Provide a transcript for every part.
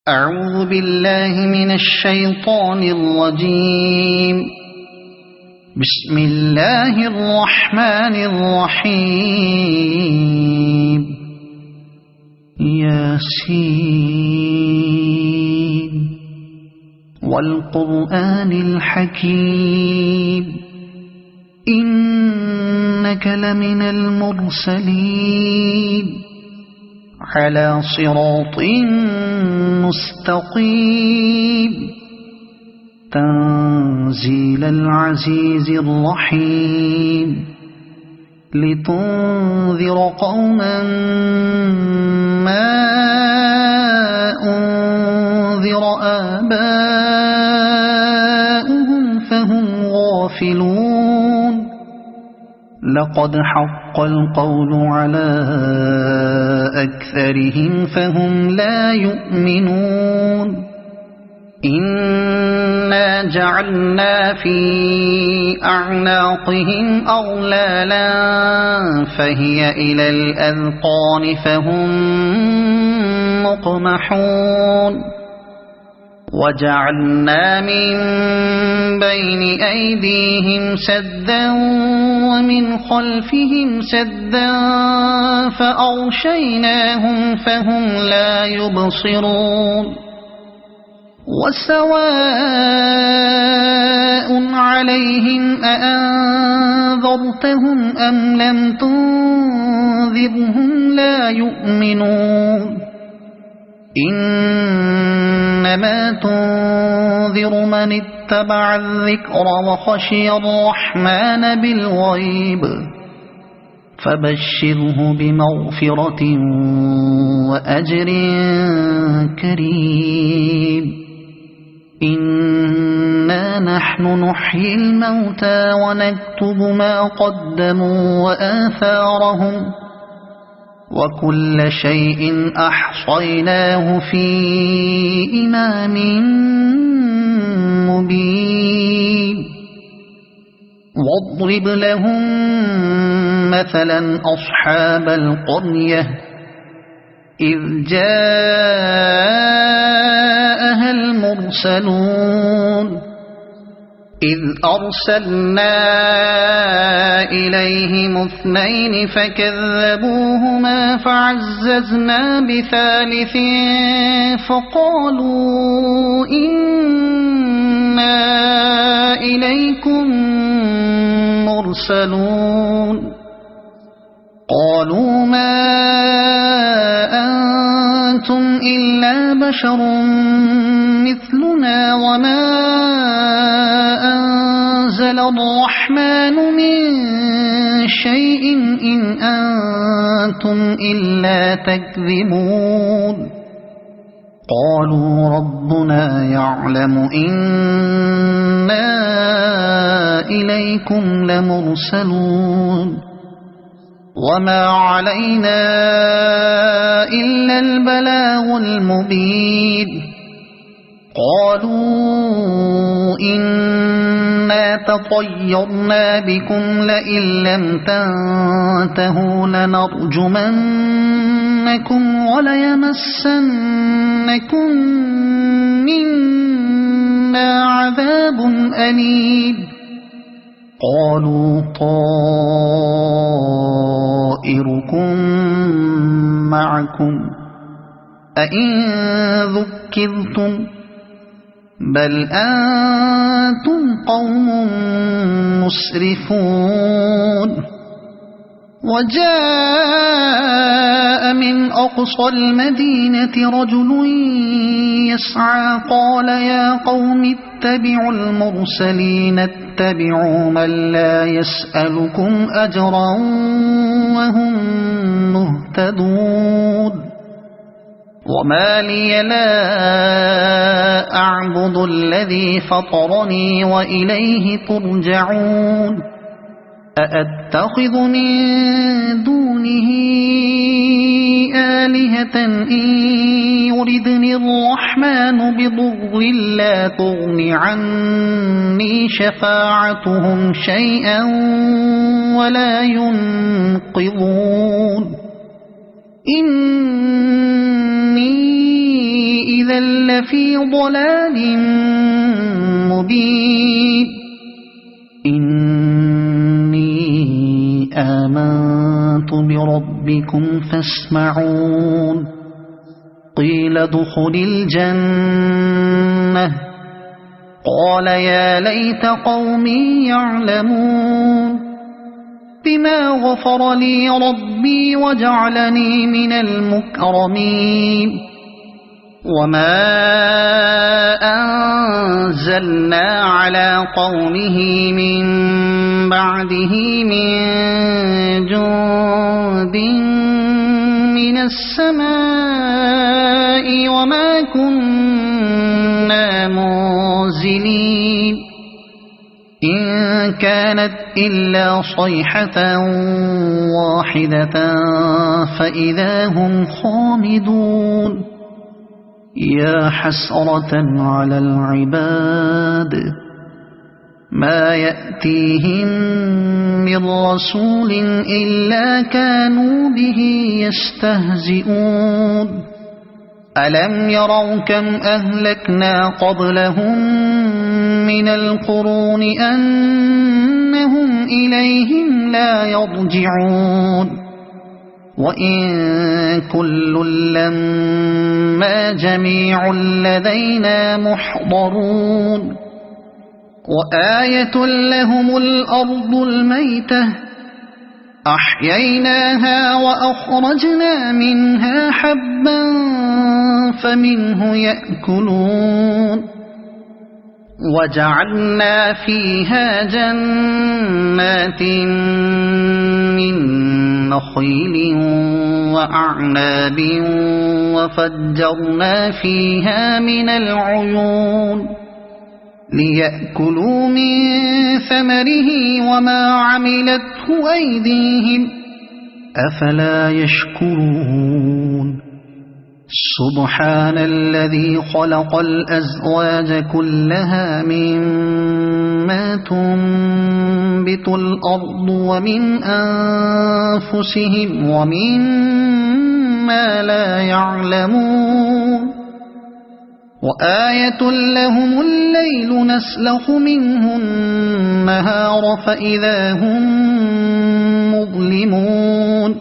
أعوذ بالله من الشيطان الرجيم. بسم الله الرحمن الرحيم. ياسين والقرآن الحكيم إنك لمن المرسلين على صراط مستقيم تنزيل العزيز الرحيم لتنذر قوما ما أنذر آباؤهم فهم غافلون. لقد حق القول على أكثرهم فهم لا يؤمنون. إنا جعلنا في أعناقهم أغلالا فهي إلى الأذقان فهم مقمحون. وجعلنا من بين أيديهم سدا ومن خلفهم سدا فأغشيناهم فهم لا يبصرون. وسواء عليهم أأنذرتهم أم لم تنذرهم لا يؤمنون. إنما تنذر من اتبع الذكر وخشي الرحمن بالغيب فبشره بمغفرة وأجر كريم. إنا نحن نحيي الموتى ونكتب ما قدموا وآثارهم وكل شيء أحصيناه في إمام مبين. واضرب لهم مثلا أصحاب القرية إذ جاءها المرسلون إذ أرسلنا إليهم اثنين فكذبوهما فعززنا بثالث فقالوا إنا إليكم مرسلون. قالوا ما أنتم إلا بشر مثلنا وما أنزل الرحمن من شيء إن أنتم إلا تكذبون. قالوا ربنا يعلم إنا إليكم لمرسلون وما علينا إلا البلاغ المبين. قالوا إنا تطيرنا بكم لئن لم تنتهوا لنرجمنكم وليمسنكم منا عذاب أليم. قالوا طائركم معكم أئن ذكرتم بل أنتم قوم مسرفون. وجاء من أقصى المدينة رجل يسعى قال يا قوم اتبعوا المرسلين اتبعوا من لا يسألكم أجرا وهم مهتدون. وما لي لا أعبد الذي فطرني وإليه ترجعون. أأتخذ من دونه آلهة إن يردني الرحمن بضر لا تغن عني شفاعتهم شيئا ولا ينقذون. إني إذا لفي ضلال مبين إني آمنت بربكم فاسمعون قيل ادخل الجنة قال يا ليت قومي يعلمون بما غفر لي ربي وجعلني من المكرمين وما أنزلنا على قومه من بعده من جند من السماء وما كنا منزلين إن كانت إلا صيحة واحدة فإذا هم خامدون يا حسرة على العباد ما يأتيهم من رسول إلا كانوا به يستهزئون ألم يروا كم أهلكنا قبلهم من القرون أنهم إليهم لا يرجعون وإن كل لما جميع لدينا محضرون وآية لهم الأرض الميتة أحييناها وأخرجنا منها حبا فمنه يأكلون وجعلنا فيها جنات من نخيل وأعناب وفجرنا فيها من العيون ليأكلوا من ثمره وما عملته أيديهم أفلا يشكرون سبحان الذي خلق الأزواج كلها مما تنبت الأرض ومن أنفسهم ومما لا يعلمون وآية لهم الليل نسلخ منه النهار فإذا هم مظلمون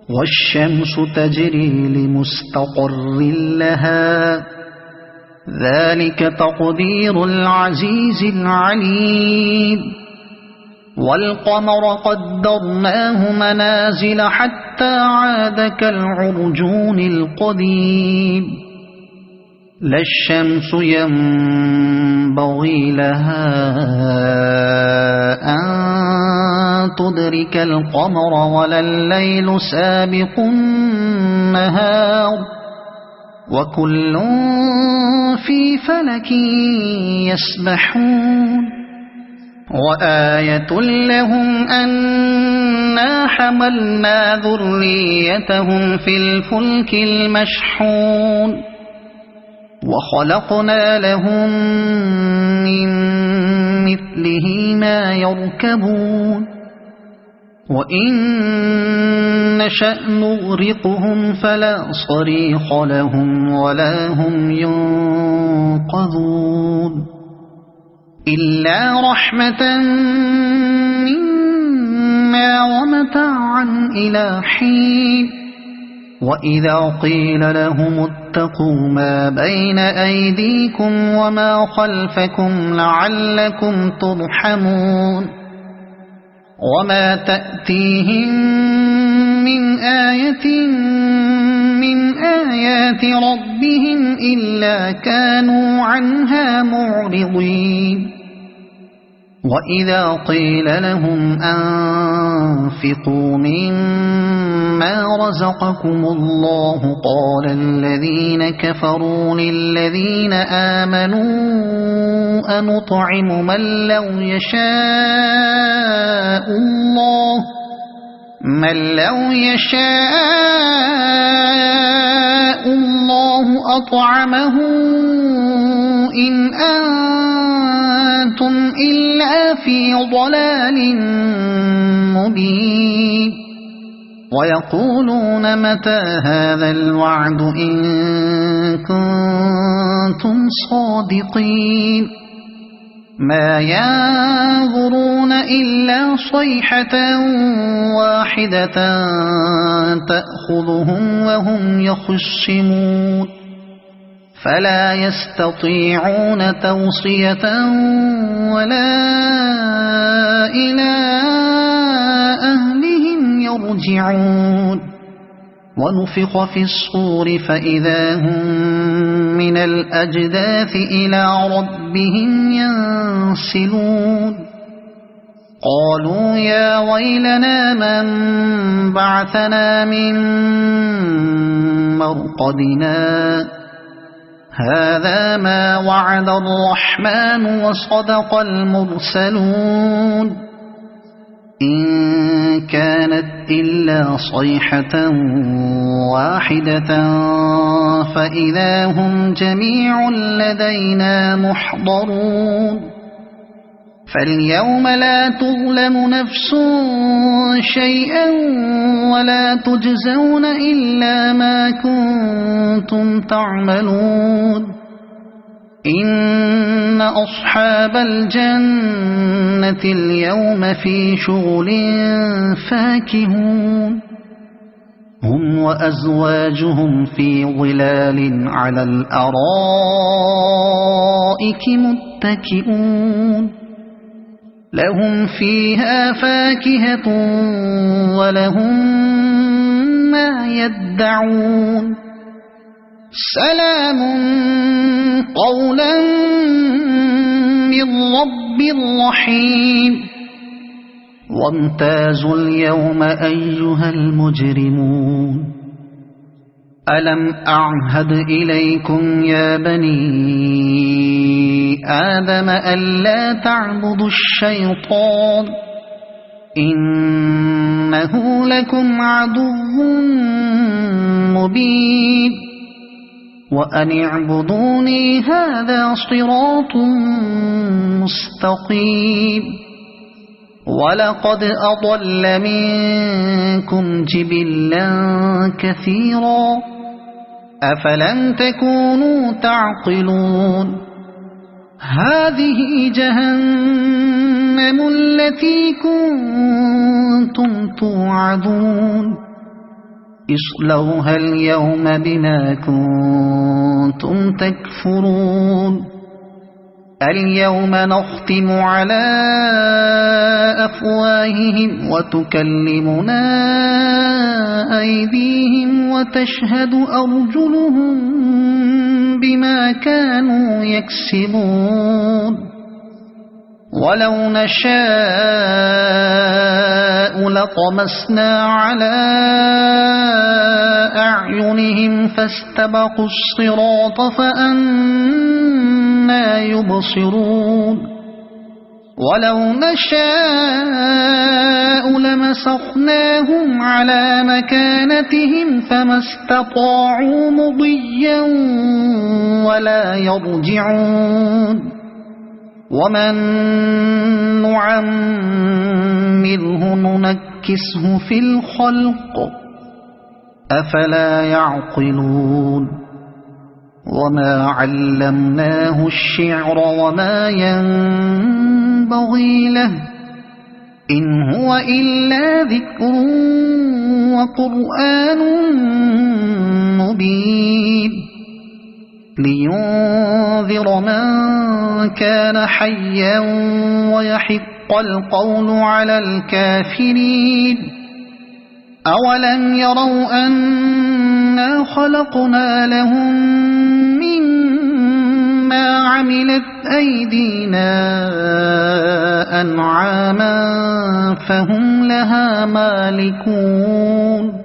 والشمس تجري لمستقر لها ذلك تقدير العزيز العليم والقمر قدرناه منازل حتى عاد كالعرجون القديم لا الشمس ينبغي لها أن تدرك القمر ولا الليل سابق النهار وكل في فلك يسبحون وآية لهم أنا حملنا ذريتهم في الفلك المشحون وخلقنا لهم من مثله ما يركبون وإن نشأ نغرقهم فلا صريخ لهم ولا هم ينقذون إلا رحمة منا ومتاعا إلى حين وإذا قيل لهم اتقوا ما بين أيديكم وما خلفكم لعلكم ترحمون وما تأتيهم من آية من آيات ربهم إلا كانوا عنها معرضين وإذا قيل لهم أنفقوا مما رزقكم الله قال الذين كفروا للذين آمنوا أنطعم من لو يشاء الله أطعمه إن أنتم إلا في ضلال مبين ويقولون متى هذا الوعد إن كنتم صادقين ما ينظرون إلا صيحة واحدة تأخذهم وهم يخصمون فلا يستطيعون توصية ولا إلى أهلهم يرجعون ونفخ في الصور فإذا هم من الأجداث إلى ربهم ينسلون قالوا يا ويلنا من بعثنا من مرقدنا هذا ما وعد الرحمن وصدق المرسلون إن كانت إلا صيحة واحدة فإذا هم جميع لدينا محضرون فاليوم لا تظلم نفس شيئا ولا تجزون إلا ما كنتم تعملون إن أصحاب الجنة اليوم في شغل فاكهون هم وأزواجهم في ظلال على الأرائك متكئون لهم فيها فاكهة ولهم ما يدعون سلام قولا من رب رحيم وامتازوا اليوم أيها المجرمون ألم أعهد إليكم يا بني آدم ألا تعبدوا الشيطان إنه لكم عدو مبين وأن اعبدوني هذا صراط مستقيم ولقد أضل منكم جبلا كثيرا أفلم تكونوا تعقلون هذه جهنم التي كنتم توعدون اصلوها اليوم بما كنتم تكفرون اليوم نختم على أفواههم وتكلمنا أيديهم وتشهد أرجلهم بما كانوا يكسبون ولو نشاء لطمسنا على أعينهم فاستبقوا الصراط فأنى يبصرون ولو نشاء لمسخناهم على مكانتهم فما استطاعوا مضيا ولا يرجعون ومن نعمره ننكسه في الخلق أفلا يعقلون وما علمناه الشعر وما ينبغي له إن هو إلا ذكر وقرآن مبين لينذر من كان حيا ويحق القول على الكافرين أولم يروا أنا خلقنا لهم مما عملت أيدينا أنعاما فهم لها مالكون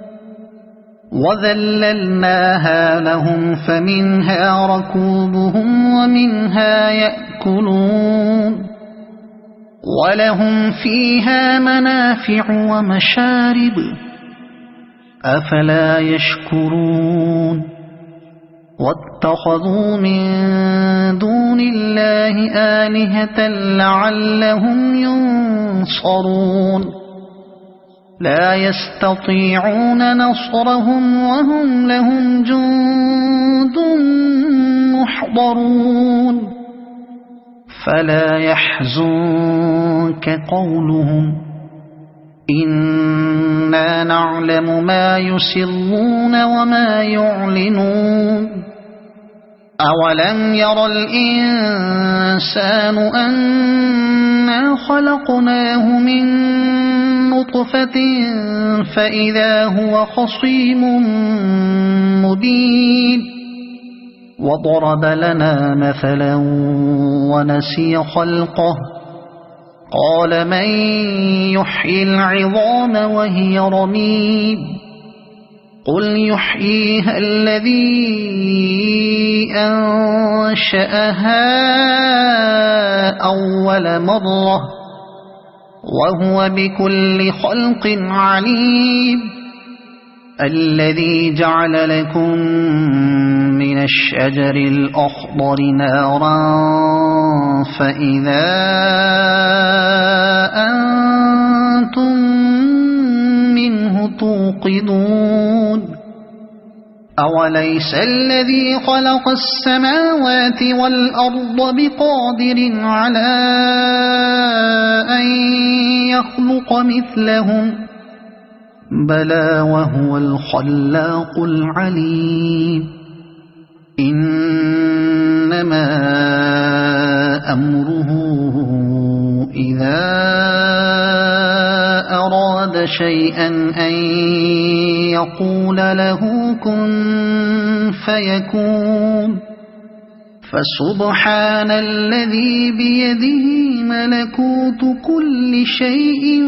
وذللناها لهم فمنها ركوبهم ومنها يأكلون ولهم فيها منافع ومشارب أفلا يشكرون واتخذوا من دون الله آلهة لعلهم ينصرون لا يستطيعون نصرهم وهم لهم جند محضرون فلا يحزنك قولهم إنا نعلم ما يسرون وما يعلنون أولم ير الإنسان أنا خلقناه من نطفة فإذا هو خصيم مبين وضرب لنا مثلا ونسي خلقه قال من يحيي العظام وهي رميم قل يحييها الذي أنشأها أول مرة وهو بكل خلق عليم الذي جعل لكم من الشجر الأخضر نارا فإذا أنتم منه توقدون أوليس الذي خلق السماوات والأرض بقادر على أن يخلق مثلهم بلى وهو الخلاق العليم إنما أمره إذا أراد شيئا أن يقول له كن فيكون فسبحان الذي بيده ملكوت كل شيء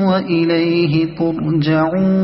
وإليه ترجعون